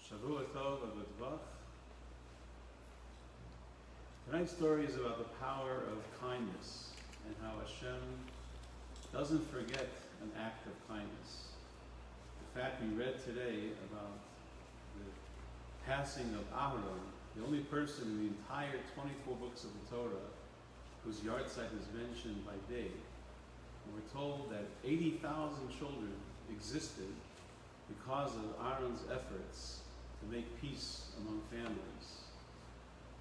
Shavua Tov Avot. Tonight's story is about the power of kindness and how Hashem doesn't forget an act of kindness. The fact we read today about the passing of Aharon, the only person in the entire 24 books of the Torah whose yahrzeit is mentioned by day. And we're told that 80,000 children existed because of Aaron's efforts to make peace among families.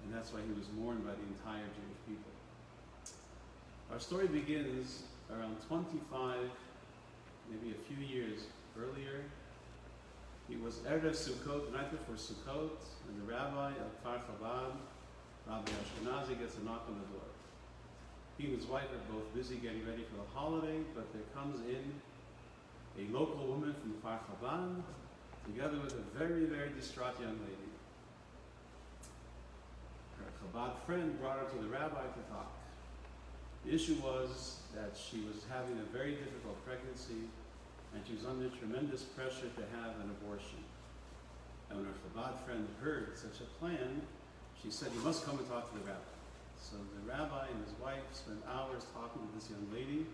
And that's why he was mourned by the entire Jewish people. Our story begins around 25, maybe a few years earlier. It was Erev Sukkot, the night before Sukkot, and the rabbi of Kfar Chabad, Rabbi Ashkenazi, gets a knock on the door. He and his wife are both busy getting ready for the holiday, but there comes in a local woman from Kfar Chabad, together with a very, very distraught young lady. Her Chabad friend brought her to the rabbi to talk. The issue was that she was having a very difficult pregnancy, and she was under tremendous pressure to have an abortion. And when her Chabad friend heard such a plan, she said, "You must come and talk to the rabbi." So the rabbi and his wife spent hours talking to this young lady,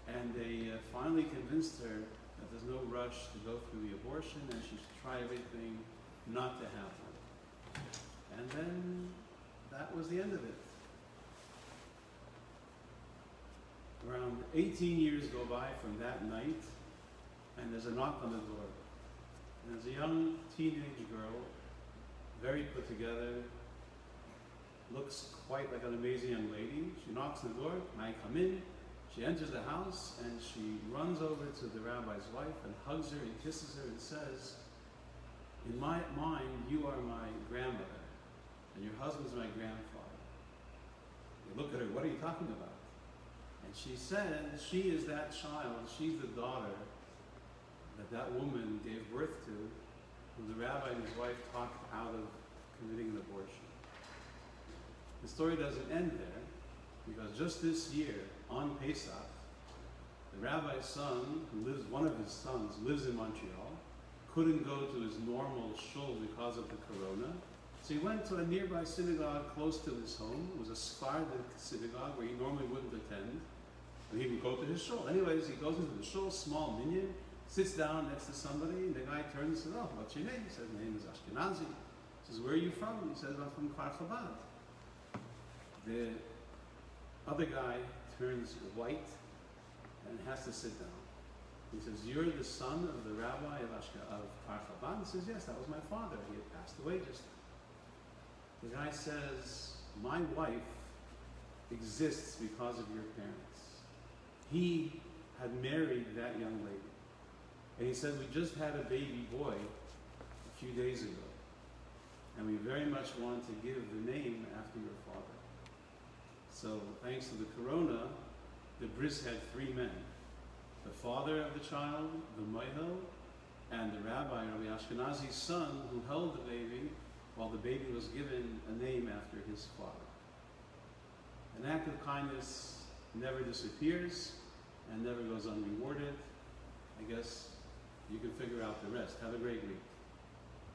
and they finally convinced her that there's no rush to go through the abortion, and she should try everything not to have one. And then that was the end of it. Around 18 years go by from that night, and there's a knock on the door. And there's a young teenage girl, very put together, looks quite like an amazing young lady. She knocks on the door, "May I come in?" She enters the house, and she runs over to the rabbi's wife and hugs her and kisses her and says, "In my mind, you are my grandmother, and your husband's my grandfather." They look at her, "What are you talking about?" And she said, she is that child, she's the daughter that woman gave birth to, who the rabbi and his wife talked out of committing an abortion. The story doesn't end there, because just this year, on Pesach, the rabbi's son, one of his sons, lives in Montreal, couldn't go to his normal shul because of the corona, so he went to a nearby synagogue close to his home. It was a Sephardic synagogue where he normally wouldn't attend, but he would go to his shul. Anyways, he goes into the shul, small minyan, sits down next to somebody, and the guy turns and says, "Oh, what's your name?" He says, "My name is Ashkenazi." He says, "Where are you from?" He says, "I'm from Kfar Chabad." The other guy turns white and has to sit down. He says, "You're the son of the rabbi of Kfar Chabad?" He says, "Yes, that was my father. He had passed away just now." The guy says, "My wife exists because of your parents." He had married that young lady. And he said, "We just had a baby boy a few days ago. And we very much want to give the name after your father." So thanks to the corona, the bris had three men. The father of the child, the moihel, and the rabbi, Rabbi Ashkenazi's son, who held the baby while the baby was given a name after his father. An act of kindness never disappears and never goes unrewarded. I guess you can figure out the rest. Have a great week.